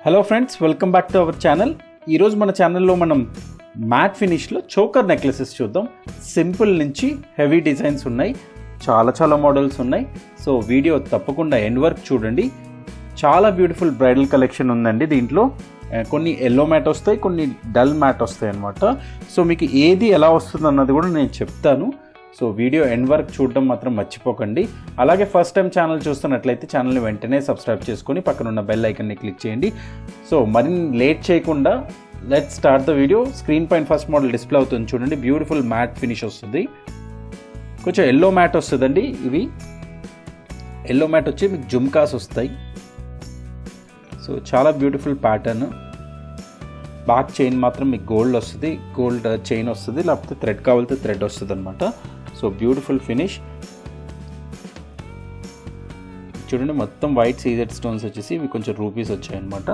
Hello friends, welcome back to our channel. ఈరోజు మన ఛానల్లో మనం మ్యాట్ ఫినిష్లో చోకర్ నెక్లెసెస్ చూద్దాం. సింపుల్ నుంచి హెవీ డిజైన్స్ ఉన్నాయి, చాలా మోడల్స్ ఉన్నాయి. సో వీడియో తప్పకుండా ఎండ్ వరకు చూడండి. చాలా బ్యూటిఫుల్ బ్రైడల్ కలెక్షన్ ఉందండి. దీంట్లో కొన్ని ఎల్లో మ్యాట్ వస్తాయి, కొన్ని డల్ మ్యాట్ వస్తాయి అన్నమాట. సో మీకు ఏది ఎలా వస్తుంది అన్నది కూడా నేను చెప్తాను. సో వీడియో ఎండ్ వరకు చూడడం మాత్రం మర్చిపోకండి. అలాగే ఫస్ట్ టైం ఛానల్ చూస్తున్నట్లయితే ఛానల్ని వెంటనే సబ్స్క్రైబ్ చేసుకొని పక్కన ఉన్న బెల్ ఐకన్ని క్లిక్ చేయండి. సో మరిన్ని లేట్ చేయకుండా let's start the video. Screen పైన ఫస్ట్ మోడల్ డిస్ప్లే అవుతుంది చూడండి. బ్యూటిఫుల్ మ్యాట్ ఫినిష్ వస్తుంది. కొంచెం ఎల్లో మ్యాట్ వస్తుందండి. ఇవి ఎల్లో మ్యాట్ వచ్చి మీకు జుమ్కాస్ వస్తాయి. సో చాలా బ్యూటిఫుల్ ప్యాటర్న్. బ్యాక్ చైన్ మాత్రం మీకు గోల్డ్ వస్తుంది, గోల్డ్ చైన్ వస్తుంది, లేకపోతే థ్రెడ్ కావాలితే థ్రెడ్ వస్తుంది అనమాట. సో బ్యూటిఫుల్ ఫినిష్ చూడండి. మొత్తం వైట్ సీజెడ్ స్టోన్స్ వచ్చేసి ఇవి కొంచెం రూపీస్ వచ్చాయన్నమాట.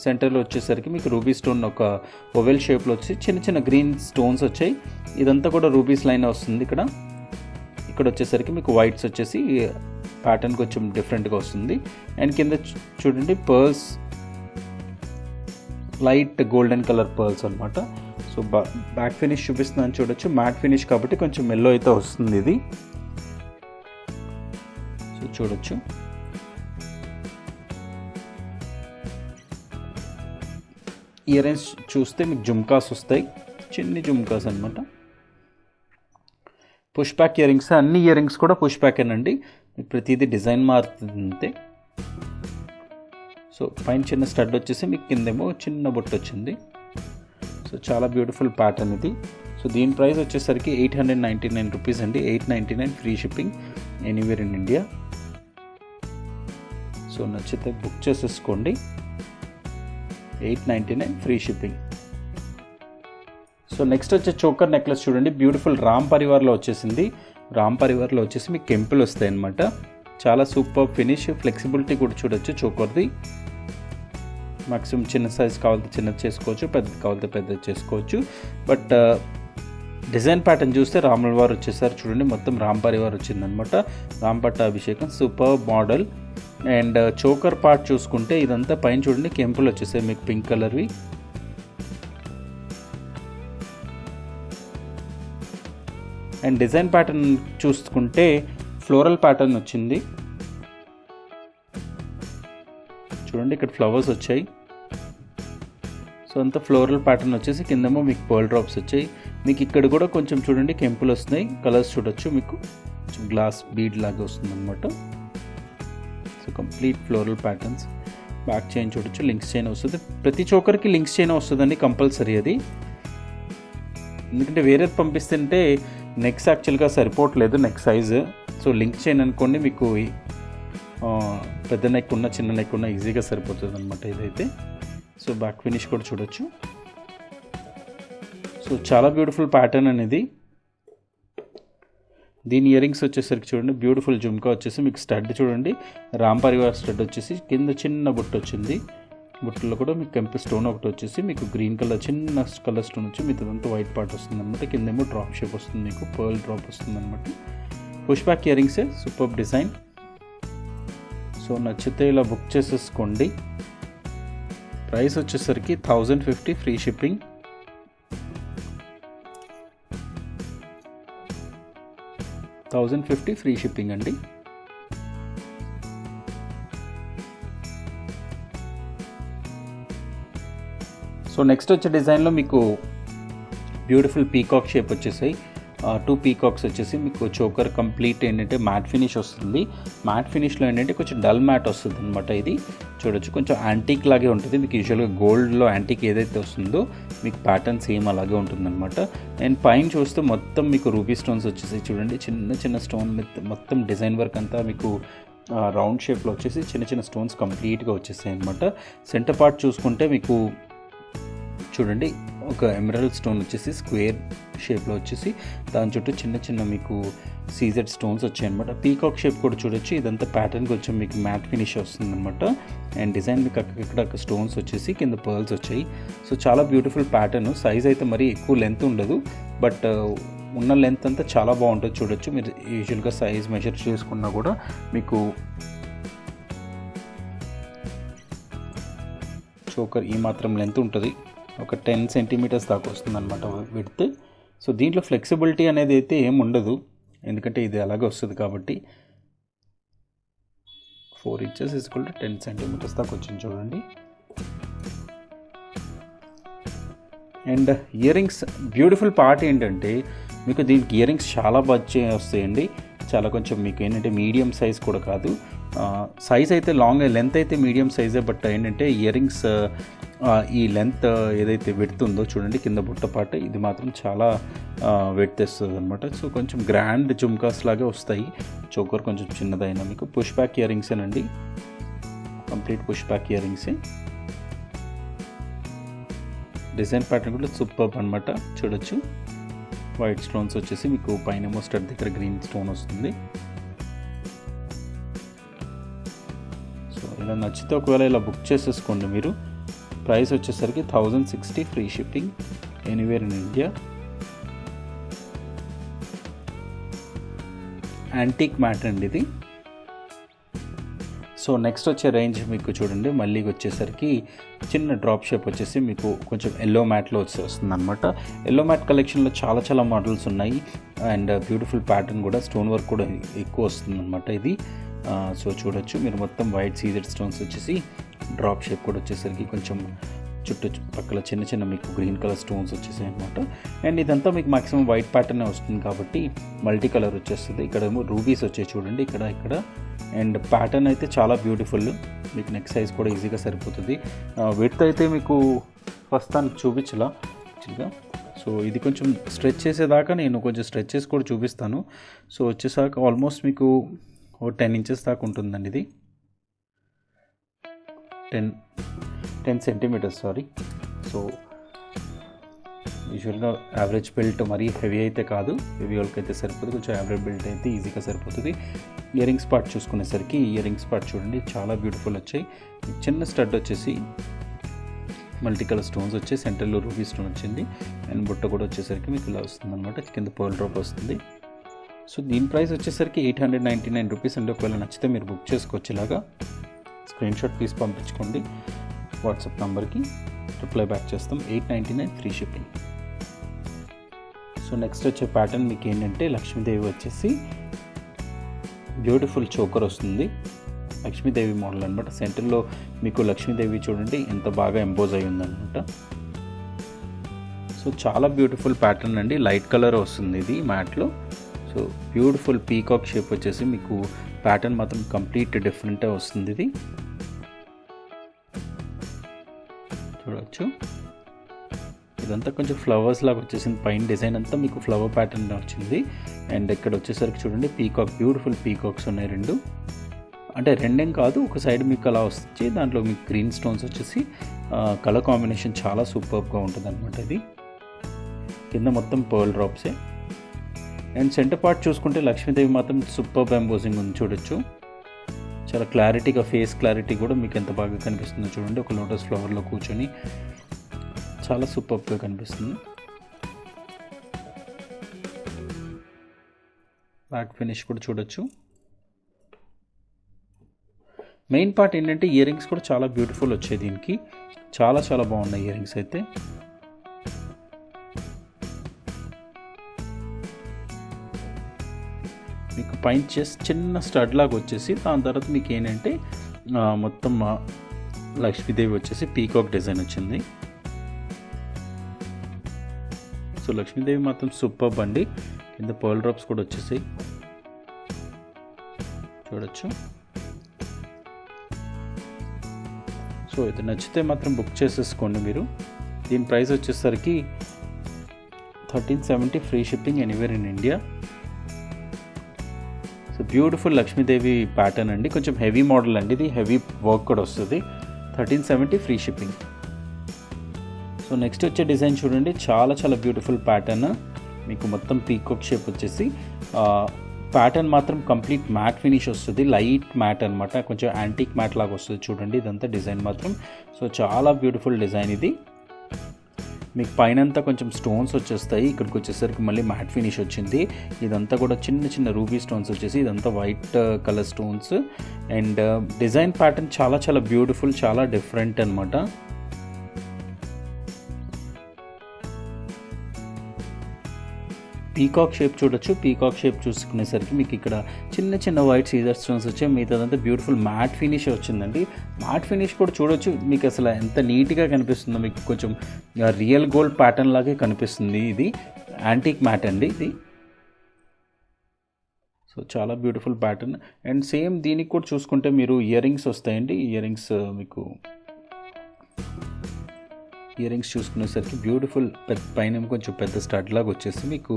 సెంటర్లో వచ్చేసరికి మీకు రూబీ స్టోన్ ఒక ఓవెల్ షేప్లో వచ్చి చిన్న గ్రీన్ స్టోన్స్ వచ్చాయి. ఇదంతా కూడా రూబీస్ లైన్ వస్తుంది. ఇక్కడ వచ్చేసరికి మీకు వైట్స్ వచ్చేసి ప్యాటర్న్ కొంచెం డిఫరెంట్గా వస్తుంది. అండ్ కింద చూడండి pearls, light golden colour pearls అనమాట. సో బ్యాక్ ఫినిష్ చూపిస్తున్నాను చూడొచ్చు. మ్యాట్ ఫినిష్ కాబట్టి కొంచెం ఎల్లో అయితే వస్తుంది ఇది. సో చూడొచ్చు. ఇయర్ రింగ్స్ చూస్తే మీకు జుమ్కాస్ వస్తాయి, చిన్ని జుమ్కాస్ అనమాట. పుష్ బ్యాక్ ఇయర్ రింగ్స్, అన్ని ఇయర్ రింగ్స్ కూడా పుష్ బ్యాక్ ఏనండి. ప్రతిదీ డిజైన్ మారుతుంది అంతే. సో పైన చిన్న స్టడ్ వచ్చేసి మీకు కిందేమో చిన్న బొట్టు వచ్చింది. సో చాలా బ్యూటిఫుల్ ప్యాటర్న్ ఇది. సో దీని ప్రైస్ వచ్చేసరికి 899 రూపీస్ అండి. 899 free shipping anywhere in India. So నచ్చితే బుక్ చేసేసుకోండి. 899 ఫ్రీ షిప్పింగ్. సో నెక్స్ట్ వచ్చే చోకర్ నెక్లెస్ చూడండి. బ్యూటిఫుల్ రామ్ పరివార్లో వచ్చేసింది. రామ్ పరివార్లో వచ్చేసి మీకు కెంపులు వస్తాయి అన్నమాట. చాలా సూపర్ ఫినిష్, ఫ్లెక్సిబిలిటీ కూడా చూడొచ్చు చోకర్ది. మ్యాక్సిమం చిన్న సైజ్ కావాలంటే చిన్నది చేసుకోవచ్చు, పెద్దది కావాలంటే పెద్దది చేసుకోవచ్చు. బట్ డిజైన్ ప్యాటర్న్ చూస్తే రాముల వారు వచ్చేసారు చూడండి. మొత్తం రామ్ పరివార్ వచ్చిందనమాట. రామ్ పట్టాభిషేకం super model. And choker part చూసుకుంటే ఇదంతా పైన చూడండి కెంపులు వచ్చేసాయి మీకు పింక్ కలర్వి. అండ్ డిజైన్ ప్యాటర్న్ చూసుకుంటే ఫ్లోరల్ ప్యాటర్న్ వచ్చింది చూడండి. ఇక్కడ ఫ్లవర్స్ వచ్చాయి. సో అంతా ఫ్లోరల్ ప్యాటర్న్ వచ్చేసి కిందేమో మీకు పర్ల్ డ్రాప్స్ వచ్చాయి. మీకు ఇక్కడ కూడా కొంచెం చూడండి కెంపులు వస్తున్నాయి. కలర్స్ చూడొచ్చు. మీకు గ్లాస్ బీడ్ లాగా వస్తుంది అనమాట. So complete floral patterns. Back chain చూడొచ్చు, లింక్స్ చైన్ వస్తుంది. ప్రతి చోకర్కి లింక్స్ చైన్ వస్తుందండి కంపల్సరీ అది. ఎందుకంటే వేరేది పంపిస్తుంటే నెక్స్ యాక్చువల్గా సరిపోవట్లేదు, neck size. So link chain అనుకోండి, మీకు పెద్ద నెక్ ఉన్న చిన్న నెక్ ఉన్న ఈజీగా సరిపోతుంది అనమాట ఇదైతే. సో బ్యాక్ ఫినిష్ కూడా చూడొచ్చు. సో చాలా బ్యూటిఫుల్ ప్యాటర్న్ అనేది. దీని ఇయర్ రింగ్స్ వచ్చేసరికి చూడండి బ్యూటిఫుల్ జుమ్కా వచ్చేసి మీకు స్టడ్ చూడండి. రామ్ పరివార్ స్టడ్ వచ్చేసి కింద చిన్న బుట్ట వచ్చింది. బుట్టలో కూడా మీకు కెంపు స్టోన్ ఒకటి వచ్చేసి మీకు గ్రీన్ కలర్ చిన్న కలర్ స్టోన్ వచ్చి మీకు ఇదంతా వైట్ పార్ట్ వస్తుంది అనమాట. కిందేమో డ్రాప్ షేప్ వస్తుంది, మీకు పర్ల్ డ్రాప్ వస్తుంది అనమాట. పుష్ బ్యాక్ ఇయర్ రింగ్సే సూపర్ డిజైన్. సో నచ్చితే ఇలా బుక్ చేసేసుకోండి. ప్రైస్ వచ్చేసరికి 1050 ఫ్రీ షిప్పింగ్. $1050 ఫ్రీ షిప్పింగ్ అండి. సో నెక్స్ట్ వచ్చే డిజైన్లో మీకు బ్యూటిఫుల్ పీకాక్ షేప్ వచ్చేసాయి. 2 పీకాక్స్ వచ్చేసి మీకు చోకర్ కంప్లీట్ ఏంటంటే మ్యాట్ ఫినిష్ వస్తుంది. మ్యాట్ ఫినిష్లో ఏంటంటే కొంచెం డల్ మ్యాట్ వస్తుంది అనమాట. ఇది చూడొచ్చు, కొంచెం యాంటీక్ లాగే ఉంటుంది. మీకు యూజువల్గా గోల్డ్లో యాంటీక్ ఏదైతే వస్తుందో మీకు ప్యాటర్న్ సేమ్ అలాగే ఉంటుందన్నమాట. అండ్ పైన చూస్తే మొత్తం మీకు రూబీ స్టోన్స్ వచ్చేసి చూడండి. చిన్న స్టోన్ మొత్తం డిజైన్ వర్క్ అంతా మీకు రౌండ్ షేప్లో వచ్చేసి చిన్న స్టోన్స్ కంప్లీట్గా వచ్చేసాయి అనమాట. సెంటర్ పార్ట్ చూసుకుంటే మీకు చూడండి ఒక ఎమరల్డ్ స్టోన్ వచ్చేసి స్క్వేర్ షేప్లో వచ్చేసి దాని చుట్టూ చిన్న మీకు సీజెడ్ స్టోన్స్ వచ్చాయన్నమాట. పీకాక్ షేప్ కూడా చూడొచ్చు. ఇదంతా ప్యాటర్న్ కొంచెం మీకు మ్యాట్ ఫినిష్ వస్తుంది అనమాట. అండ్ డిజైన్ మీకు అక్కడ స్టోన్స్ వచ్చేసి కింద పర్ల్స్ వచ్చాయి. సో చాలా బ్యూటిఫుల్ ప్యాటర్న్. సైజ్ అయితే మరీ ఎక్కువ లెంత్ ఉండదు, బట్ ఉన్న లెంత్ అంతా చాలా బాగుంటుంది చూడొచ్చు. మీరు యూజువల్గా సైజ్ మెజర్ చేసుకున్నా కూడా మీకు చోకర్ ఈ మాత్రం లెంత్ ఉంటుంది, ఒక 10 సెంటీమీటర్స్ దాకా వస్తుంది అనమాట విడ్త్. సో దీంట్లో ఫ్లెక్సిబిలిటీ అనేది అయితే ఏం ఉండదు, ఎందుకంటే ఇది అలాగే వస్తుంది కాబట్టి. 4 inches = 10 సెంటీమీటర్స్ దాకా వచ్చింది చూడండి. And ear rings beautiful part ఏంటంటే మీకు దీనికి ఇయర్ రింగ్స్ చాలా బాగా వస్తాయండి. చాలా కొంచెం మీకు ఏంటంటే మీడియం సైజ్ కూడా కాదు, సైజ్ అయితే లాంగ్, లెంత్ అయితే మీడియం సైజే. బట్ ఏంటంటే ఇయర్ రింగ్స్ ఈ లెంత్ ఏదైతే విడ్త్ ఉందో చూడండి, కింద బుట్ట పాట ఇది మాత్రం చాలా విడ్త్ ఇస్తుంది అనమాట. సో కొంచెం గ్రాండ్ జుమ్కాస్ లాగే వస్తాయి. చోకర్ కొంచెం చిన్నదైనా మీకు పుష్ బ్యాక్ ఇయర్ రింగ్సేనండి, కంప్లీట్ పుష్ బ్యాక్ ఇయర్ రింగ్సే. డిజైన్ ప్యాటర్న్ కూడా సూపర్ అనమాట. చూడొచ్చు, వైట్ స్టోన్స్ వచ్చేసి మీకు పైన స్టడ్ దగ్గర గ్రీన్ స్టోన్ వస్తుంది. సో ఇలా నచ్చితే ఒకవేళ ఇలా బుక్ చేసేసుకోండి మీరు. ప్రైస్ వచ్చేసరికి 1060 free shipping anywhere in India. Antique mat అండి ఇది. సో నెక్స్ట్ వచ్చే రేంజ్ మీకు చూడండి, మళ్ళీ వచ్చేసరికి చిన్న డ్రాప్ షేప్ వచ్చేసి మీకు కొంచెం ఎల్లో మ్యాట్లో వస్తుంది అనమాట. ఎల్లో మ్యాట్ కలెక్షన్లో చాలా మోడల్స్ ఉన్నాయి. అండ్ బ్యూటిఫుల్ ప్యాటర్న్ కూడా, స్టోన్ వర్క్ కూడా ఎక్కువ వస్తుంది అనమాట ఇది. సో చూడొచ్చు మీరు, మొత్తం వైట్ సీజెడ్ స్టోన్స్ వచ్చేసి డ్రాప్ షేప్ కూడా వచ్చేసరికి కొంచెం చుట్టూ పక్కల చిన్న మీకు గ్రీన్ కలర్ స్టోన్స్ వచ్చేసాయి అనమాట. అండ్ ఇదంతా మీకు మాక్సిమం వైట్ ప్యాటర్నే వస్తుంది కాబట్టి మల్టీ కలర్ వచ్చేస్తుంది. ఇక్కడ ఏమో రూబీస్ వచ్చాయి చూడండి, ఇక్కడ. అండ్ ప్యాటర్న్ అయితే చాలా బ్యూటిఫుల్, మీకు నెక్ సైజ్ కూడా ఈజీగా సరిపోతుంది. విడ్త్ అయితే మీకు ప్రస్తుతానికి చూపించలా యాక్చువల్గా. సో ఇది కొంచెం స్ట్రెచ్ చేసేదాకా నేను కొంచెం స్ట్రెచ్ చేసి కూడా చూపిస్తాను. సో వచ్చేసాక ఆల్మోస్ట్ మీకు 10 inches దాకా ఉంటుందండి ఇది. 10 సెంటీమీటర్స్ సారీ. సో యూజువల్గా యావరేజ్ బెల్ట్ మరీ హెవీ అయితే కాదు, హెవీ వాళ్ళకైతే సరిపోతుంది, కొంచెం యావరేజ్ బెల్ట్ అయితే ఈజీగా సరిపోతుంది. ఇయర్ రింగ్స్ పార్ట్ చూసుకునేసరికి ఇయర్ రింగ్స్ పార్ట్ చూడండి చాలా బ్యూటిఫుల్ వచ్చాయి. చిన్న స్టడ్ వచ్చేసి మల్టీ కలర్ స్టోన్స్ వచ్చి సెంటర్లో రూబీ స్టోన్ వచ్చింది. అండ్ బుట్ట కూడా వచ్చేసరికి మీకు ఇలా వస్తుంది అనమాట, కింద పర్ల్ డ్రాప్ వస్తుంది. సో దీని ప్రైస్ వచ్చేసరికి 899 రూపీస్ అండి. ఒకవేళ నచ్చితే మీరు బుక్ చేసుకోవచ్చు. ఇలాగా స్క్రీన్ షాట్ తీసి పంపించుకోండి వాట్సాప్ నెంబర్కి, రిప్లై బ్యాక్ చేస్తాం. 899 ఫ్రీ షిప్పింగ్. సో నెక్స్ట్ వచ్చే ప్యాటర్న్ మీకు ఏంటంటే లక్ష్మీదేవి వచ్చేసి బ్యూటిఫుల్ చోకర్ వస్తుంది. లక్ష్మీదేవి మోడల్ అనమాట. సెంటర్లో మీకు లక్ష్మీదేవి చూడండి ఎంత బాగా ఎంపోజ్ అయి ఉందన్నమాట. సో చాలా బ్యూటిఫుల్ ప్యాటర్న్ అండి, లైట్ కలర్ వస్తుంది ఇది మ్యాట్లో. సో బ్యూటిఫుల్ పీకాక్ షేప్ వచ్చేసి మీకు ప్యాటర్న్ మాత్రం కంప్లీట్ డిఫరెంటే వస్తుంది ఇది. చూడవచ్చు ఇదంతా కొంచెం ఫ్లవర్స్ లాగా వచ్చేసింది, పైన డిజైన్ అంతా మీకు ఫ్లవర్ ప్యాటర్న్ వచ్చింది. అండ్ ఇక్కడ వచ్చేసరికి చూడండి పీకాక్, బ్యూటిఫుల్ పీకాక్స్ ఉన్నాయి రెండు. అంటే రెండేం కాదు, ఒక సైడ్ మీకు అలా వచ్చి దాంట్లో మీకు గ్రీన్ స్టోన్స్ వచ్చేసి కలర్ కాంబినేషన్ చాలా సూపర్గా ఉంటుంది అనమాట ఇది. కింద మొత్తం పర్ల్ డ్రాప్సే. అండ్ సెంటర్ పార్ట్ చూసుకుంటే లక్ష్మీదేవి మాత్రం సూపర్ ఎంబోజింగ్ ఉంది చూడొచ్చు. చాలా క్లారిటీగా, ఫేస్ క్లారిటీ కూడా మీకు ఎంత బాగా కనిపిస్తుందో చూడండి. ఒక లోటస్ ఫ్లవర్లో కూర్చొని చాలా సూపర్గా కనిపిస్తుంది. బ్యాక్ ఫినిష్ కూడా చూడొచ్చు. మెయిన్ పార్ట్ ఏంటంటే ఇయర్ రింగ్స్ కూడా చాలా బ్యూటిఫుల్ వచ్చాయి దీనికి, చాలా బాగున్నాయి ఇయర్ రింగ్స్ అయితే. మీకు పైన చిన్న స్టడ్ లాగా వచ్చేసి దాని తర్వాత మీకు ఏంటంటే మొత్తం లక్ష్మీదేవి వచ్చేసి పీకాక్ డిజైన్ వచ్చింది. సో లక్ష్మీదేవి మాత్రం సూపర్ అండి. కింద పర్ల్ డ్రాప్స్ కూడా వచ్చేసాయి చూడొచ్చు. సో ఇది నచ్చితే మాత్రం బుక్ చేసేసుకోండి మీరు. దీని ప్రైస్ వచ్చేసరికి 1370 free shipping anywhere in India. So beautiful Lakshmidevi pattern అండి, కొంచెం హెవీ మోడల్ అండి ఇది, హెవీ వర్క్ కూడా వస్తుంది. 1370 ఫ్రీ షిప్పింగ్. సో నెక్స్ట్ వచ్చే డిజైన్ చూడండి, చాలా బ్యూటిఫుల్ ప్యాటర్న్. మీకు మొత్తం పీకాక్ షేప్ వచ్చేసి ప్యాటర్న్ మాత్రం కంప్లీట్ మ్యాట్ ఫినిష్ వస్తుంది, లైట్ మ్యాట్ అనమాట, కొంచెం యాంటిక్ మ్యాట్ లాగా వస్తుంది చూడండి ఇదంతా డిజైన్ మాత్రం. సో చాలా బ్యూటిఫుల్ డిజైన్ ఇది. మీకు పైనంతా కొంచెం స్టోన్స్ వచ్చేస్తాయి, ఇక్కడికి వచ్చేసరికి మళ్ళీ మ్యాట్ ఫినిష్ వచ్చింది. ఇదంతా కూడా చిన్న రూబీ స్టోన్స్ వచ్చేసి ఇదంతా white colour stones. And design pattern చాలా బ్యూటిఫుల్, చాలా డిఫరెంట్ అనమాట. పీకాక్ షేప్ చూడొచ్చు. పీకాక్ షేప్ చూసుకునేసరికి మీకు ఇక్కడ చిన్న చిన్న వైట్ సీజర్ స్టోన్స్ వచ్చాయి. మిగతాదంతా బ్యూటిఫుల్ మ్యాట్ ఫినిష్ వచ్చిందండి. మ్యాట్ ఫినిష్ కూడా చూడొచ్చు. మీకు అసలు ఎంత నీట్గా కనిపిస్తుందో, మీకు కొంచెం రియల్ గోల్డ్ ప్యాటర్న్ లాగే కనిపిస్తుంది. ఇది యాంటిక్ మ్యాట్ అండి ఇది. సో చాలా బ్యూటిఫుల్ ప్యాటర్న్. అండ్ సేమ్ దీనికి కూడా చూసుకుంటే మీరు ఇయర్ రింగ్స్ వస్తాయండి. ఇయర్ రింగ్స్ మీకు ఇయర్ రింగ్స్ చూసుకునేసరికి బ్యూటిఫుల్ పైన కొంచెం పెద్ద స్టడ్ లాగా వచ్చేసి మీకు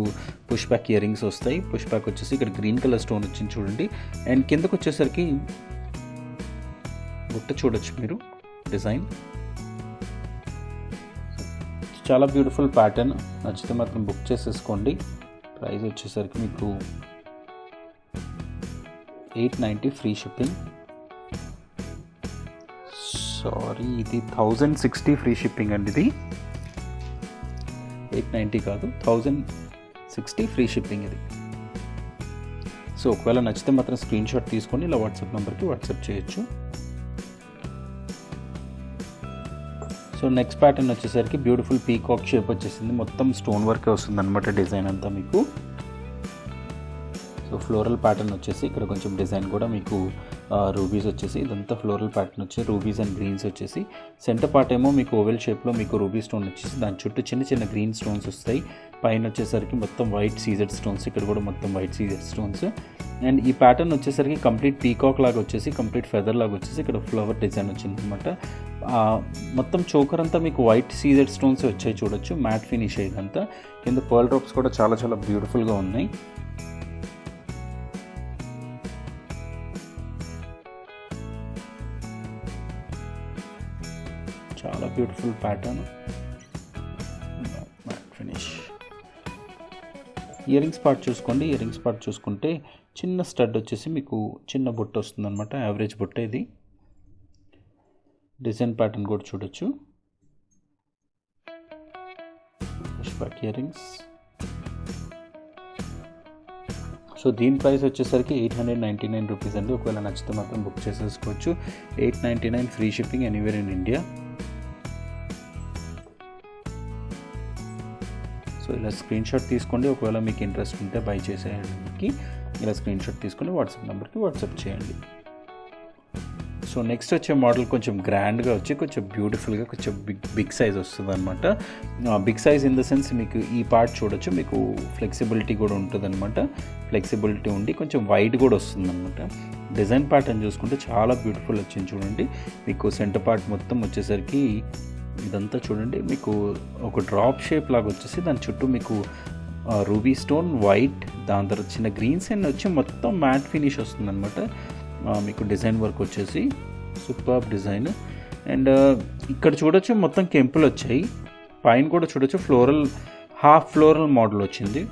పుష్ బ్యాక్ ఇయర్ రింగ్స్ వస్తాయి. పుష్ బ్యాక్ వచ్చేసి ఇక్కడ గ్రీన్ కలర్ స్టోన్ వచ్చింది చూడండి. అండ్ కిందకు వచ్చేసరికి బుట్ట చూడొచ్చు మీరు డిజైన్. చాలా బ్యూటిఫుల్ ప్యాటర్న్. నచ్చితే మాత్రం బుక్ చేసేసుకోండి. ప్రైస్ వచ్చేసరికి మీకు 890 ఫ్రీ షిప్పింగ్. సారీ, ఇది 1060 ఫ్రీ షిప్పింగ్ అండి. ఇది 890 కాదు, 1060 ఫ్రీ షిప్పింగ్ ఇది. సో ఒకవేళ నచ్చితే మాత్రం స్క్రీన్ షాట్ తీసుకొని ఇలా వాట్సాప్ నెంబర్కి వాట్సాప్ చేయొచ్చు. సో నెక్స్ట్ ప్యాటర్న్ వచ్చేసరికి బ్యూటిఫుల్ పీకాక్ షేప్ వచ్చేసింది. మొత్తం స్టోన్ వర్క్ వస్తుంది అనమాట డిజైన్ అంతా మీకు. సో ఫ్లోరల్ ప్యాటర్న్ వచ్చేసి ఇక్కడ కొంచెం డిజైన్ కూడా మీకు రూబీస్ వచ్చేసి, ఇదంతా ఫ్లోరల్ ప్యాటర్న్ వచ్చి రూబీస్ అండ్ గ్రీన్స్ వచ్చేసి, సెంటర్ పార్ట్ ఏమో మీకు ఓవెల్ షేప్లో మీకు రూబీ స్టోన్ వచ్చేసి దాని చుట్టూ చిన్న చిన్న గ్రీన్ స్టోన్స్ వస్తాయి. పైన వచ్చేసరికి మొత్తం వైట్ సీజెడ్ స్టోన్స్, ఇక్కడ కూడా మొత్తం వైట్ సీజెడ్ స్టోన్స్. అండ్ ఈ ప్యాటర్న్ వచ్చేసరికి కంప్లీట్ పీకాక్ లాగా వచ్చేసి, కంప్లీట్ ఫెదర్ లాగా వచ్చేసి ఇక్కడ ఫ్లవర్ డిజైన్ వచ్చింది అనమాట. మొత్తం చోకర్ అంతా మీకు వైట్ సీజెడ్ స్టోన్స్ వచ్చాయి చూడొచ్చు. మ్యాట్ ఫినిష్ ఇదంతా. కింద పర్ల్ డ్రాప్స్ కూడా చాలా చాలా బ్యూటిఫుల్గా ఉన్నాయి. చాలా beautiful pattern, matte finish. Ear rings part చూసుకోండి. ఇయర్ రింగ్స్ పార్ట్ చూసుకుంటే చిన్న స్టడ్ వచ్చేసి మీకు చిన్న బుట్ట వస్తుంది అనమాట. యావరేజ్ బుట్ట ఇది. డిజైన్ ప్యాటర్న్ కూడా చూడొచ్చు. Push back ear rings. So దీని ప్రైస్ వచ్చేసరికి 899 రూపీస్ అండి. ఒకవేళ నచ్చితే మాత్రం బుక్ చేసేసుకోవచ్చు. 899 free shipping anywhere in India. So ఇలా స్క్రీన్ షాట్ తీసుకోండి. ఒకవేళ మీకు ఇంట్రెస్ట్ ఉంటే బై చేసేయడానికి ఇలా స్క్రీన్ షాట్ తీసుకొని వాట్సాప్ నెంబర్కి వాట్సాప్ చేయండి. సో నెక్స్ట్ వచ్చే మోడల్ కొంచెం గ్రాండ్గా వచ్చి కొంచెం బ్యూటిఫుల్గా కొంచెం బిగ్ సైజ్ వస్తుంది అనమాట. Big size in the sense మీకు ఈ పార్ట్ చూడొచ్చు. మీకు ఫ్లెక్సిబిలిటీ కూడా ఉంటుంది అనమాట. ఫ్లెక్సిబిలిటీ ఉండి కొంచెం వైడ్ కూడా వస్తుంది అనమాట. డిజైన్ ప్యాటర్న్ చూసుకుంటే చాలా బ్యూటిఫుల్ వచ్చింది చూడండి. మీకు సెంటర్ పార్ట్ మొత్తం వచ్చేసరికి ఇదంతా చూడండి మీకు ఒక డ్రాప్ షేప్ లాగా వచ్చేసి దాని చుట్టూ మీకు రూబీ స్టోన్ వైట్, దాని తర్వాత చిన్న గ్రీన్స్ అండ్ వచ్చి మొత్తం మ్యాట్ ఫినిష్ వస్తుంది అనమాట. మీకు డిజైన్ వర్క్ వచ్చేసి సూపర్ డిజైన్. అండ్ ఇక్కడ చూడొచ్చు మొత్తం కెంపులు వచ్చాయి. పైన కూడా చూడొచ్చు ఫ్లోరల్, హాఫ్ ఫ్లోరల్ మోడల్ వచ్చింది.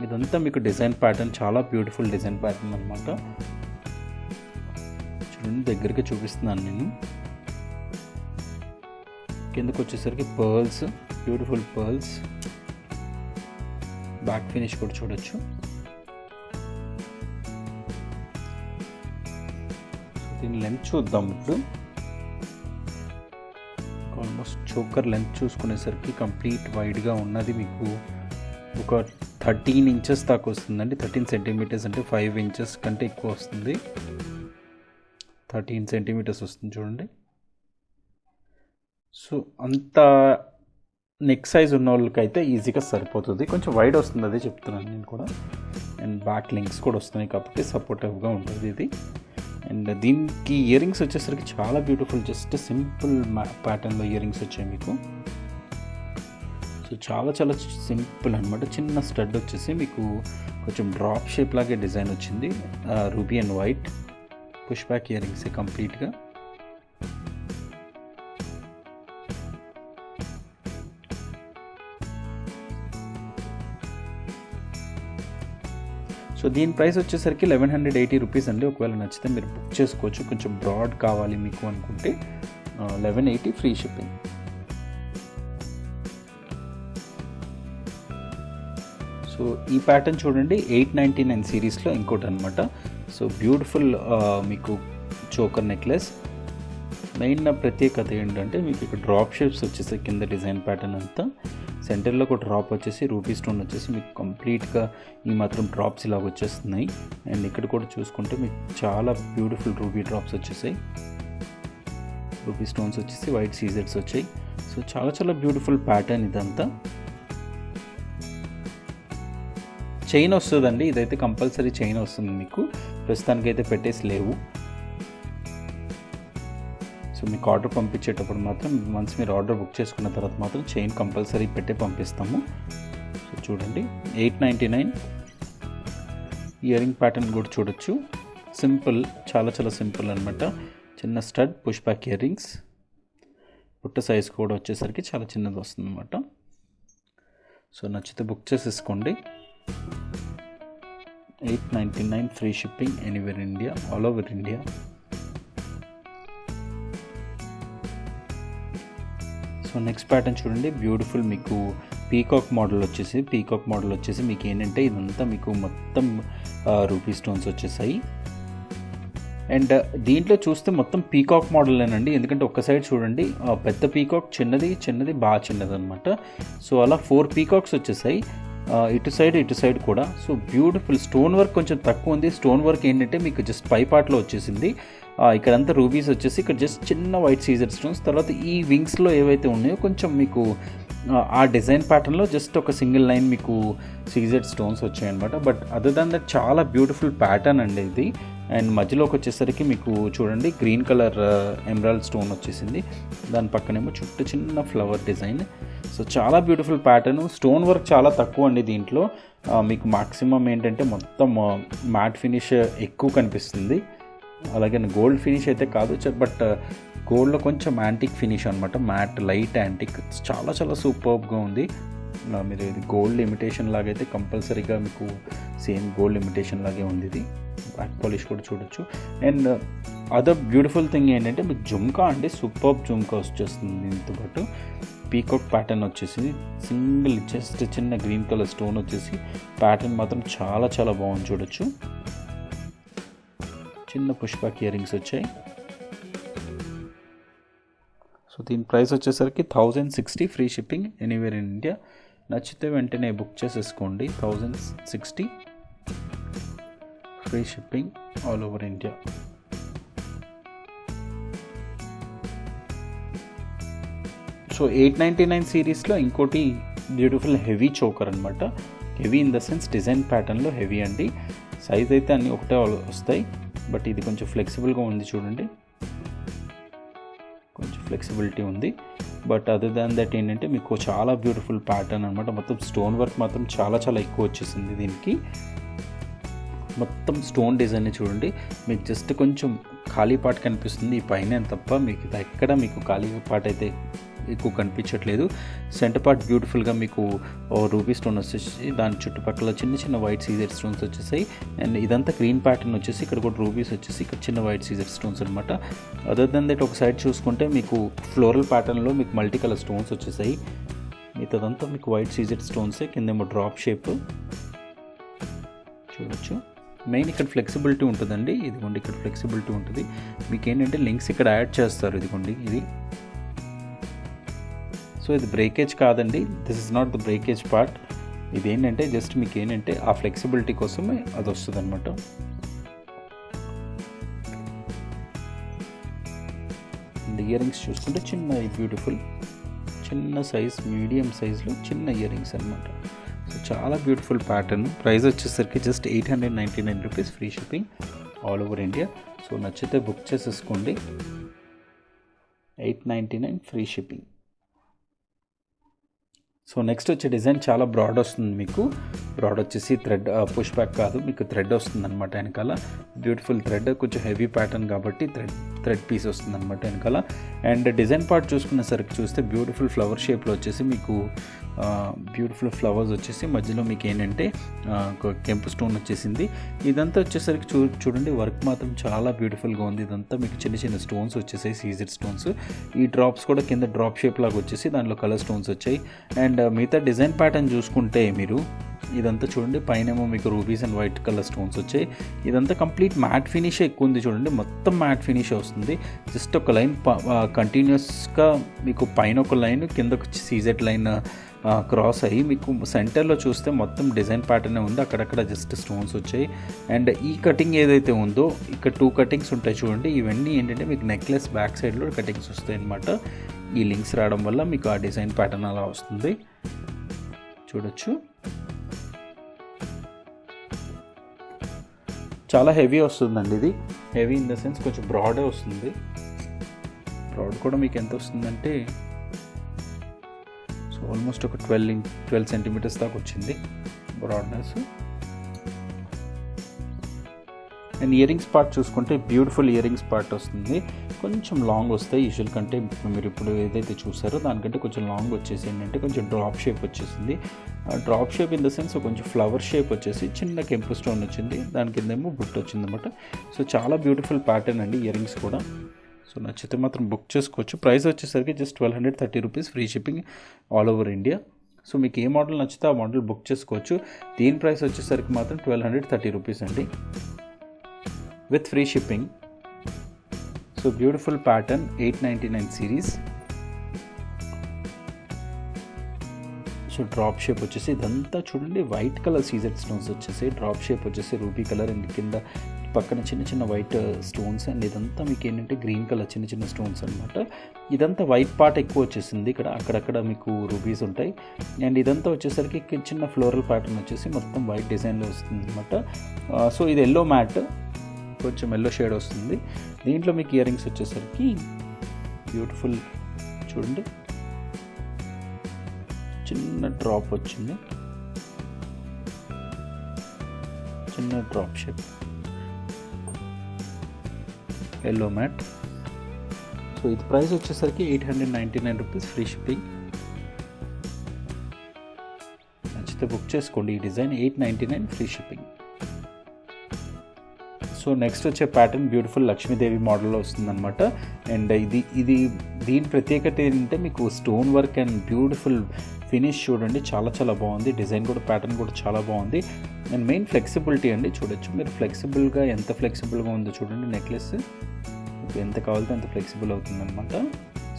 ఇదంతా మీకు డిజైన్ ప్యాటర్న్ చాలా బ్యూటిఫుల్ డిజైన్ ప్యాటర్న్ అనమాట. చూడండి దగ్గరికి చూపిస్తున్నాను నేను. కిందకు వచ్చేసరికి pearls, beautiful pearls. Back finish కూడా చూడొచ్చు. దీని లెంత్ చూద్దాం ఇప్పుడు. ఆల్మోస్ట్ చోకర్ లెంత్ చూసుకునేసరికి కంప్లీట్ వైడ్గా ఉన్నది మీకు ఒక 13 ఇంచెస్ దాకా వస్తుందండి. 13 సెంటీమీటర్స్ అంటే 5 ఇంచెస్ కంటే ఎక్కువ వస్తుంది. 13 సెంటీమీటర్స్ వస్తుంది చూడండి. సో అంత నెక్ సైజ్ ఉన్న వాళ్ళకైతే ఈజీగా సరిపోతుంది. కొంచెం వైడ్ వస్తుంది, అదే చెప్తున్నాను నేను కూడా. అండ్ బ్యాక్ లింక్స్ కూడా వస్తున్నాయి కాబట్టి సపోర్టివ్గా ఉంటుంది ఇది. అండ్ దీనికి ఇయర్ రింగ్స్ వచ్చేసరికి చాలా బ్యూటిఫుల్, జస్ట్ సింపుల్ ప్యాటర్న్లో ఇయర్ రింగ్స్ వచ్చాయి మీకు. సో చాలా చాలా సింపుల్ అనమాట. చిన్న స్టడ్ వచ్చేసి మీకు కొంచెం డ్రాప్ షేప్ లాగే డిజైన్ వచ్చింది. Ruby and white push back ear rings కంప్లీట్గా. సో దీని ప్రైస్ వచ్చేసరికి 1180 రూపీస్ అండి. ఒకవేళ నచ్చితే మీరు బుక్ చేసుకోవచ్చు. కొంచెం బ్రాడ్ కావాలి మీకు అనుకుంటే 1180 ఫ్రీ షిప్పింగ్. సో ఈ ప్యాటర్న్ చూడండి 899 సిరీస్లో ఇంకోటి అనమాట. సో బ్యూటిఫుల్ మీకు చోకర్ నెక్లెస్. మెయిన్ నా ప్రత్యేకత ఏంటంటే మీకు ఇక్కడ డ్రాప్ షేప్స్ వచ్చేసాయి కింద డిజైన్ ప్యాటర్న్ అంతా. సెంటర్లో ఒక డ్రాప్ వచ్చేసి రూబీ స్టోన్ వచ్చేసి మీకు కంప్లీట్గా ఈ మాత్రం డ్రాప్స్ ఇలాగ వచ్చేస్తున్నాయి. అండ్ ఇక్కడ కూడా చూసుకుంటే మీకు చాలా బ్యూటిఫుల్ రూబీ డ్రాప్స్ వచ్చేసాయి. రూబీ స్టోన్స్ వచ్చేసి వైట్ సీజెడ్స్ వచ్చాయి. సో చాలా చాలా బ్యూటిఫుల్ ప్యాటర్న్ ఇదంతా. చైన్ వస్తుందండి, ఇదైతే కంపల్సరీ చైన్ వస్తుంది మీకు. ప్రస్తుతానికైతే పెట్టేసి లేవు. సో మీకు ఆర్డర్ పంపించేటప్పుడు మాత్రం వన్స్ మీరు ఆర్డర్ బుక్ చేసుకున్న తర్వాత మాత్రం చైన్ కంపల్సరీ పెట్టే పంపిస్తాము. సో చూడండి 899. ఇయర్ రింగ్ ప్యాటర్న్ కూడా చూడొచ్చు. సింపుల్, చాలా చాలా సింపుల్ అనమాట. చిన్న stud push back ear rings. పుట్ట సైజ్ కూడా వచ్చేసరికి చాలా చిన్నది వస్తుంది అనమాట. సో నచ్చితే బుక్ చేసేసుకోండి. 899 free shipping anywhere India, all over India. So next pattern చూడండి, బ్యూటిఫుల్ మీకు పీకాక్ మోడల్ వచ్చేసి మీకు ఏంటంటే ఇదంతా మీకు మొత్తం రూపీ స్టోన్స్ వచ్చేసాయి. అండ్ దీంట్లో చూస్తే మొత్తం పీకాక్ మోడలేనండి, ఎందుకంటే ఒక సైడ్ చూడండి పెద్ద పీకాక్, చిన్నది బాగా చిన్నది అనమాట. సో అలా 4 పీకాక్స్ వచ్చేసాయి ఇటు సైడ్ కూడా. సో బ్యూటిఫుల్ స్టోన్ వర్క్ కొంచెం తక్కువ ఉంది. స్టోన్ వర్క్ ఏంటంటే మీకు జస్ట్ పై పార్ట్లో వచ్చేసింది. ఇక్కడంతా రూబీస్ వచ్చేసి ఇక్కడ జస్ట్ చిన్న వైట్ సీజర్ స్టోన్స్. తర్వాత ఈ వింగ్స్లో ఏవైతే ఉన్నాయో కొంచెం మీకు ఆ డిజైన్ ప్యాటర్న్లో జస్ట్ ఒక సింగిల్ లైన్ మీకు సీజెడ్ స్టోన్స్ వచ్చాయి అనమాట. బట్ అదర్ దాన్ దట్ చాలా బ్యూటిఫుల్ ప్యాటర్న్ అండి ఇది. అండ్ మధ్యలోకి వచ్చేసరికి మీకు చూడండి గ్రీన్ కలర్ ఎమరాల్డ్ స్టోన్ వచ్చేసింది. దాని పక్కనేమో చుట్టూ చిన్న ఫ్లవర్ డిజైన్. సో చాలా బ్యూటిఫుల్ ప్యాటర్న్. స్టోన్ వర్క్ చాలా తక్కువ అండి దీంట్లో. మీకు మాక్సిమం ఏంటంటే మొత్తం మ్యాట్ ఫినిష్ ఎక్కువ కనిపిస్తుంది. అలాగే గోల్డ్ ఫినిష్ అయితే కాదు, బట్ గోల్డ్లో కొంచెం యాంటిక్ ఫినిష్ అనమాట. మ్యాట్ లైట్ యాంటిక్, చాలా చాలా సూపర్గా ఉంది. మీరు ఇది గోల్డ్ ఇమిటేషన్ లాగైతే కంపల్సరీగా మీకు సేమ్ గోల్డ్ ఇమిటేషన్ లాగే ఉంది. ఇది బ్యాక్ పాలిష్ కూడా చూడొచ్చు. అండ్ అదర్ బ్యూటిఫుల్ థింగ్ ఏంటంటే మీకు జుమ్కా అండి, సూపర్ జుమ్కా వచ్చేస్తుంది. దీంతో పాటు పీకాక్ ప్యాటర్న్ వచ్చేసింది. సింగిల్ జస్ట్ చిన్న గ్రీన్ కలర్ స్టోన్ వచ్చేసి ప్యాటర్న్ మాత్రం చాలా చాలా బాగుంది చూడొచ్చు. చిన్న పుష్ బ్యాక్ ఇయర్ రింగ్స్ వచ్చాయి. సో దీని ప్రైస్ వచ్చేసరికి 1060 free shipping anywhere in India. నచ్చితే వెంటనే బుక్ చేసేసుకోండి. 1060 free shipping all over India. So 899 సిరీస్లో ఇంకోటి బ్యూటిఫుల్ హెవీ చోకర్ అనమాట. Heavy in the sense design ప్యాటర్న్లో హెవీ అండి. సైజ్ అయితే అన్నీ ఒకటే వస్తాయి, బట్ ఇది కొంచెం ఫ్లెక్సిబుల్గా ఉంది చూడండి, కొంచెం ఫ్లెక్సిబిలిటీ ఉంది. బట్ అదర్ దాన్ దట్ ఏంటంటే మీకు చాలా బ్యూటిఫుల్ ప్యాటర్న్ అనమాట. మొత్తం స్టోన్ వర్క్ మాత్రం చాలా చాలా ఎక్కువ వచ్చేసింది దీనికి. మొత్తం స్టోన్ డిజైన్ చూడండి, మీకు జస్ట్ కొంచెం ఖాళీ పార్ట్ కనిపిస్తుంది ఈ పైన తప్ప, మీకు ఎక్కడ మీకు ఖాళీ పార్ట్ అయితే ఎక్కువ కనిపించట్లేదు. సెంటర్ పార్ట్ బ్యూటిఫుల్గా మీకు రూబీ స్టోన్ వచ్చేసి దాని చుట్టుపక్కల చిన్న చిన్న వైట్ సీజర్ స్టోన్స్ వచ్చేసాయి. అండ్ ఇదంతా గ్రీన్ ప్యాటర్న్ వచ్చేసి ఇక్కడ కూడా రూబీస్ వచ్చేసి ఇక్కడ చిన్న వైట్ సీజర్ స్టోన్స్ అనమాట. అదర్ దెన్ దట్ ఒక సైడ్ చూసుకుంటే మీకు ఫ్లోరల్ ప్యాటర్న్లో మీకు మల్టీ కలర్ స్టోన్స్ వచ్చేసాయి. మిగతాదంతా మీకు వైట్ సీజర్ స్టోన్సే, కిందేమో డ్రాప్ షేప్ చూడొచ్చు. మెయిన్ ఇక్కడ ఫ్లెక్సిబిలిటీ ఉంటుందండి. ఇదిగోండి ఇక్కడ ఫ్లెక్సిబిలిటీ ఉంటుంది. మీకు ఏంటంటే లింక్స్ ఇక్కడ యాడ్ చేస్తారు. ఇదిగోండి ఇది. సో ఇది బ్రేకేజ్ కాదండి, this is not the breakage part. ఇది ఏంటంటే జస్ట్ మీకు ఏంటంటే ఆ ఫ్లెక్సిబిలిటీ కోసమే అది వస్తుంది అనమాట. ఇయర్ రింగ్స్ చూసుకుంటే చిన్న బ్యూటిఫుల్ చిన్న సైజ్, మీడియం సైజ్లో చిన్న ఇయర్ రింగ్స్ అనమాట. సో చాలా బ్యూటిఫుల్ ప్యాటర్న్. ప్రైస్ వచ్చేసరికి just 899 rupees free shipping all over India. So నచ్చితే బుక్ చేసేసుకోండి. 899 ఫ్రీ షిప్పింగ్. సో నెక్స్ట్ వచ్చే డిజైన్ చాలా బ్రాడ్ వస్తుంది మీకు. బ్రాడ్ వచ్చేసి థ్రెడ్ పుష్ బ్యాక్ కాదు, మీకు థ్రెడ్ వస్తుంది అనమాట వెనకాల. బ్యూటిఫుల్ థ్రెడ్, కొంచెం హెవీ ప్యాటర్న్ కాబట్టి థ్రెడ్ పీస్ వస్తుంది అనమాట వెనకాల. అండ్ డిజైన్ పార్ట్ చూసుకునేసరికి చూస్తే బ్యూటిఫుల్ ఫ్లవర్ షేప్లో వచ్చేసి మీకు బ్యూటిఫుల్ ఫ్లవర్స్ వచ్చేసి మధ్యలో మీకు ఏంటంటే కెంపు స్టోన్ వచ్చేసింది. ఇదంతా వచ్చేసరికి చూడండి వర్క్ మాత్రం చాలా బ్యూటిఫుల్గా ఉంది. ఇదంతా మీకు చిన్న చిన్న స్టోన్స్ వచ్చేసాయి, సీజెడ్ స్టోన్స్. ఈ డ్రాప్స్ కూడా కింద డ్రాప్ షేప్ లాగా వచ్చేసి దాంట్లో కలర్ స్టోన్స్ వచ్చాయి. అండ్ మిగతా డిజైన్ ప్యాటర్న్ చూసుకుంటే మీరు ఇదంతా చూడండి, పైనేమో మీకు rubies and white colour stones వచ్చాయి. ఇదంతా కంప్లీట్ మ్యాట్ ఫినిష్ ఎక్కువ ఉంది చూడండి, మొత్తం మ్యాట్ ఫినిష్ వస్తుంది. జస్ట్ ఒక లైన్ కంటిన్యూస్గా మీకు పైన ఒక లైన్, కింద ఒక సీజెడ్ లైన్ క్రాస్ అయ్యి మీకు సెంటర్లో చూస్తే మొత్తం డిజైన్ ప్యాటర్నే ఉంది. అక్కడక్కడ జస్ట్ స్టోన్స్ వచ్చాయి. అండ్ ఈ కటింగ్ ఏదైతే ఉందో ఇక్కడ 2 కటింగ్స్ ఉంటాయి చూడండి. ఇవన్నీ ఏంటంటే మీకు నెక్లెస్ బ్యాక్ సైడ్లో కటింగ్స్ వస్తాయి అన్నమాట. ఈ లింక్స్ రావడం వల్ల మీకు ఆ డిజైన్ ప్యాటర్న్ అలా వస్తుంది. చూడొచ్చు, చాలా హెవీ వస్తుందండి. ఇది హెవీ ఇన్ ద సెన్స్ కొంచెం బ్రాడే వస్తుంది. బ్రాడ్ కూడా మీకు ఎంత వస్తుందంటే సో ఆల్మోస్ట్ ఒక 12 సెంటీమీటర్స్ దాకా వచ్చింది broadness. And ear rings part చూసుకుంటే బ్యూటిఫుల్ ఇయర్ రింగ్స్ పార్ట్ వస్తుంది. కొంచెం లాంగ్ వస్తాయి యూజువల్ కంటే. మీరు ఇప్పుడు ఏదైతే చూసారో దానికంటే కొంచెం లాంగ్ వచ్చేసి ఏంటంటే కొంచెం డ్రాప్ షేప్ వచ్చేసింది. Drop shape in the sense కొంచెం ఫ్లవర్ షేప్ వచ్చేసి చిన్న కెంపు స్టోన్ వచ్చింది, దాని కిందేమో బుట్ట వచ్చింది అనమాట. సో చాలా బ్యూటిఫుల్ ప్యాటర్న్ అండి ఇయర్ రింగ్స్ కూడా. సో నచ్చితే మాత్రం బుక్ చేసుకోవచ్చు. ప్రైస్ వచ్చేసరికి just 1230 rupees, free shipping all over India. So మీకు ఏ మోడల్ నచ్చితే ఆ మోడల్ బుక్ చేసుకోవచ్చు. దీని ప్రైస్ వచ్చేసరికి మాత్రం 1230 రూపీస్ అండి, with free shipping. So beautiful pattern 899 series. So drop shape వచ్చేసి ఇదంతా చూడండి వైట్ కలర్ సీజెడ్ స్టోన్స్ వచ్చేసి, డ్రాప్ షేప్ వచ్చేసి రూబీ కలర్ అండ్ కింద పక్కన చిన్న చిన్న వైట్ స్టోన్స్. అండ్ ఇదంతా మీకు ఏంటంటే గ్రీన్ కలర్ చిన్న చిన్న స్టోన్స్ అనమాట. ఇదంతా వైట్ పార్ట్ ఎక్కువ వచ్చేసింది, ఇక్కడ అక్కడక్కడ మీకు రూబీస్ ఉంటాయి. అండ్ ఇదంతా వచ్చేసరికి చిన్న ఫ్లోరల్ ప్యాటర్న్ వచ్చేసి మొత్తం వైట్ డిజైన్లో వస్తుంది అనమాట. సో ఇది ఎల్లో మ్యాట్, కొంచెం ఎల్లో షేడ్ వస్తుంది. దీంట్లో మీకు ఇయర్ రింగ్స్ వచ్చేసరికి బ్యూటిఫుల్ చూడండి, చిన్న డ్రాప్ వచ్చింది, చిన్న drop shape yellow matte. So ఇది ప్రైస్ వచ్చేసరికి 899 రూపీస్, ఫ్రీ షిప్పింగ్. నచ్చితే బుక్ చేసుకోండి. ఈ design 899, free shipping. So next వచ్చే ప్యాటర్న్ బ్యూటిఫుల్ లక్ష్మీదేవి మోడల్లో వస్తుందన్నమాట. అండ్ దీని ప్రత్యేకత ఏంటంటే మీకు stone work and beautiful finish చూడండి, చాలా చాలా బాగుంది. డిజైన్ కూడా ప్యాటర్న్ కూడా చాలా బాగుంది. అండ్ మెయిన్ ఫ్లెక్సిబిలిటీ అండి, చూడొచ్చు మీరు ఫ్లెక్సిబుల్గా ఎంత ఫ్లెక్సిబుల్గా ఉందో చూడండి. నెక్లెస్ ఎంత కావాలితే అంత ఫ్లెక్సిబుల్ అవుతుందన్నమాట.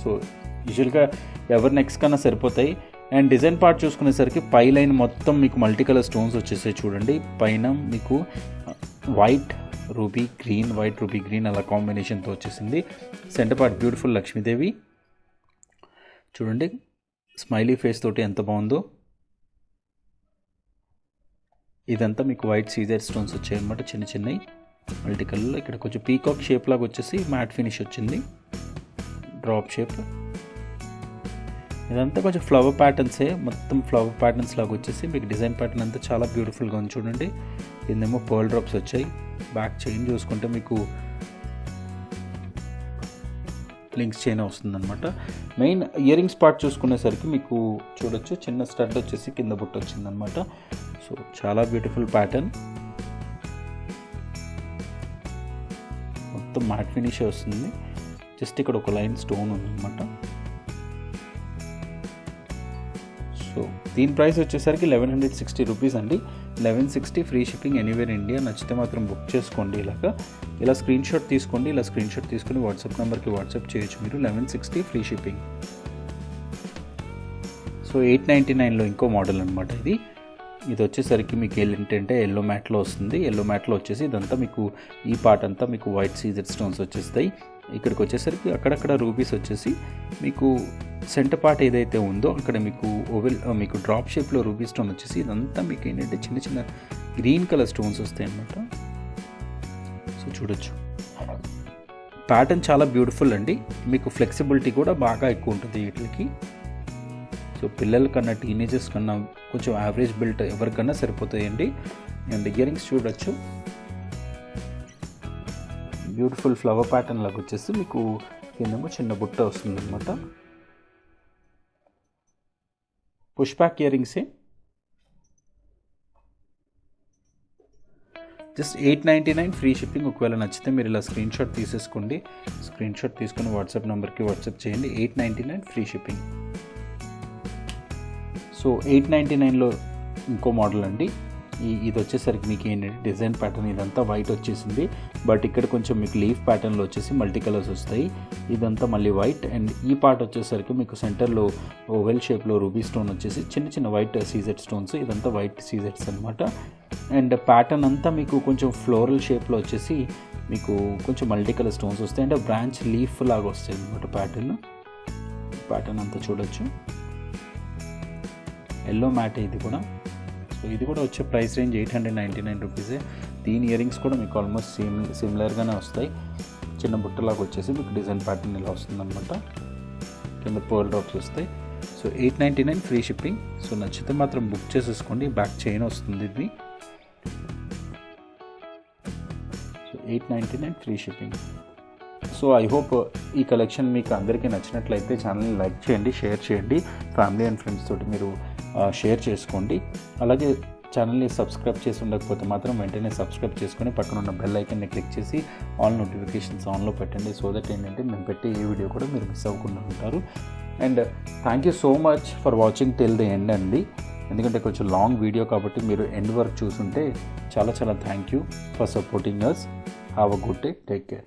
సో యూజువల్గా ఎవరి నెక్స్ కన్నా సరిపోతాయి. అండ్ డిజైన్ పార్ట్ చూసుకునేసరికి పై లైన్ మొత్తం మీకు మల్టీ కలర్ స్టోన్స్ వచ్చేసాయి చూడండి. పైన మీకు white ruby green, white ruby green అలా కాంబినేషన్తో వచ్చేసింది. సెంటర్ పార్ట్ బ్యూటిఫుల్ లక్ష్మీదేవి చూడండి, స్మైలీ ఫేస్ తోటి ఎంత బాగుందో. ఇదంతా మీకు వైట్ సీజర్ స్టోన్స్ వచ్చాయి అనమాట, చిన్న చిన్నవి మల్టీ కలర్లో. ఇక్కడ కొంచెం పీకాక్ షేప్ లాగా వచ్చేసి మ్యాట్ ఫినిష్ వచ్చింది, డ్రాప్ షేప్. ఇదంతా కొంచెం ఫ్లవర్ ప్యాటర్న్సే, మొత్తం ఫ్లవర్ ప్యాటర్న్స్ లాగా వచ్చేసి మీకు డిజైన్ ప్యాటర్న్ అంతా చాలా బ్యూటిఫుల్గా ఉంది చూడండి. కిందేమో పర్ల్ డ్రాప్స్ వచ్చాయి. బ్యాక్ చైన్ చూసుకుంటే మీకు లింక్స్ చైన్ వస్తుందన్నమాట. మెయిన్ ఇయర్ రింగ్స్ పార్ట్ చూసుకునేసరికి మీకు చూడొచ్చు చిన్న స్టడ్ వచ్చేసి కింద బుట్ట వచ్చిందనమాట. సో చాలా బ్యూటిఫుల్ ప్యాటర్న్, మొత్తం మ్యాట్ ఫినిష్ వస్తుంది. జస్ట్ ఇక్కడ ఒక లైన్ స్టోన్ ఉందన్నమాట. సో దీని ప్రైస్ వచ్చేసరికి 1160 రూపీస్ అండి, 1160, ఫ్రీ షిప్పింగ్ ఎనీవేర్ ఇండియా. నచ్చితే మాత్రం బుక్ చేసుకోండి. ఇలా స్క్రీన్ షాట్ తీసుకోండి. ఇలా స్క్రీన్ షాట్ తీసుకొని వాట్సాప్ నెంబర్కి వాట్సాప్ చేయొచ్చు మీరు. 1160, ఫ్రీ షిప్పింగ్. సో 899లో ఇంకో మోడల్ అనమాట ఇది. ఇది వచ్చేసరికి మీకు ఏంటంటే ఎల్లో మ్యాట్లో వస్తుంది. ఎల్లో మ్యాట్లో వచ్చేసి ఇదంతా మీకు ఈ పార్ట్ అంతా మీకు వైట్ సీజర్ స్టోన్స్ వచ్చేస్తాయి. ఇక్కడికి వచ్చేసరికి అక్కడక్కడ రూబీస్ వచ్చేసి మీకు సెంటర్ పార్ట్ ఏదైతే ఉందో అక్కడ మీకు మీకు డ్రాప్ షేప్లో రూబీ స్టోన్ వచ్చేసి ఇదంతా మీకు ఏంటంటే చిన్న చిన్న గ్రీన్ కలర్ స్టోన్స్ వస్తాయి అన్నమాట. సో చూడొచ్చు ప్యాటర్న్ చాలా బ్యూటిఫుల్ అండి. మీకు ఫ్లెక్సిబిలిటీ కూడా బాగా ఎక్కువ ఉంటుంది వీటికి. సో పిల్లల కన్నా టీనేజర్స్ కన్నా కొంచెం యావరేజ్ బిల్ట్ ఎవరికన్నా సరిపోతాయండి. అండ్ ఇయర్ రింగ్స్ చూడొచ్చు, బ్యూటిఫుల్ ఫ్లవర్ ప్యాటర్న్ లాగా వచ్చేసి మీకు కిందేమో చిన్న బుట్ట వస్తుందన్నమాట. పుష్ బ్యాక్ ఇయర్ రింగ్సే, జస్ట్ 899, ఫ్రీ షిప్పింగ్. ఒకవేళ నచ్చితే మీరు ఇలా స్క్రీన్ షాట్ తీసేసుకోండి. స్క్రీన్ షాట్ తీసుకుని వాట్సాప్ నెంబర్కి వాట్సాప్ చేయండి. 899, ఫ్రీ షిప్పింగ్. సో 899లో ఇంకో మోడల్ అండి. ఇది వచ్చేసరికి మీకు ఏంటంటే డిజైన్ ప్యాటర్న్ ఇదంతా వైట్ వచ్చేసింది, బట్ ఇక్కడ కొంచెం మీకు లీఫ్ ప్యాటర్న్లో వచ్చేసి మల్టీ కలర్స్ వస్తాయి. ఇదంతా మళ్ళీ వైట్, అండ్ ఈ పార్ట్ వచ్చేసరికి మీకు సెంటర్లో ఓవెల్ షేప్లో రూబీ స్టోన్ వచ్చేసి చిన్న చిన్న వైట్ సీజెడ్ స్టోన్స్, ఇదంతా వైట్ సీజెడ్స్ అనమాట. అండ్ ప్యాటర్న్ అంతా మీకు కొంచెం ఫ్లోరల్ షేప్లో వచ్చేసి మీకు కొంచెం మల్టీ కలర్ స్టోన్స్ వస్తాయి, అంటే బ్రాంచ్ లీఫ్ లాగా వస్తాయి అనమాట. ప్యాటర్న్ అంతా చూడొచ్చు. ఎల్లో మ్యాట్ ఇది కూడా. సో ఇది కూడా వచ్చే ప్రైస్ రేంజ్ 899 రూపీసే. దీని ఇయర్ రింగ్స్ కూడా మీకు ఆల్మోస్ట్ సిమిలర్గానే వస్తాయి. చిన్న బుట్టలాగా వచ్చేసి మీకు డిజైన్ ప్యాటర్న్ ఇలా వస్తుందన్నమాట. కింద పర్ల్ డ్రాప్స్ వస్తాయి. So 899 free shipping. సో నచ్చితే మాత్రం బుక్ చేసేసుకోండి. బ్యాక్ చైన్ వస్తుంది ఇది. So 899 free shipping. So I hope ఈ కలెక్షన్ మీకు అందరికీ నచ్చినట్లయితే ఛానల్ని లైక్ చేయండి, షేర్ చేయండి, ఫ్యామిలీ అండ్ ఫ్రెండ్స్ తోటి మీరు షేర్ చేసుకోండి. అలాగే ఛానల్ని సబ్స్క్రైబ్ చేసి ఉండకపోతే మాత్రం వెంటనే సబ్స్క్రైబ్ చేసుకొని పక్కన ఉన్న బెల్ ఐకన్ని క్లిక్ చేసి ఆల్ నోటిఫికేషన్స్ ఆన్లో పెట్టండి. సో దట్ ఏంటంటే మేము పెట్టే ఏ వీడియో కూడా మీరు మిస్ అవ్వకుండా ఉంటారు. And thank you so much for watching till the end అండి. ఎందుకంటే కొంచెం లాంగ్ వీడియో కాబట్టి మీరు ఎండ్ వరకు చూసుంటే చాలా thank you for supporting us. Have a good day. Take care.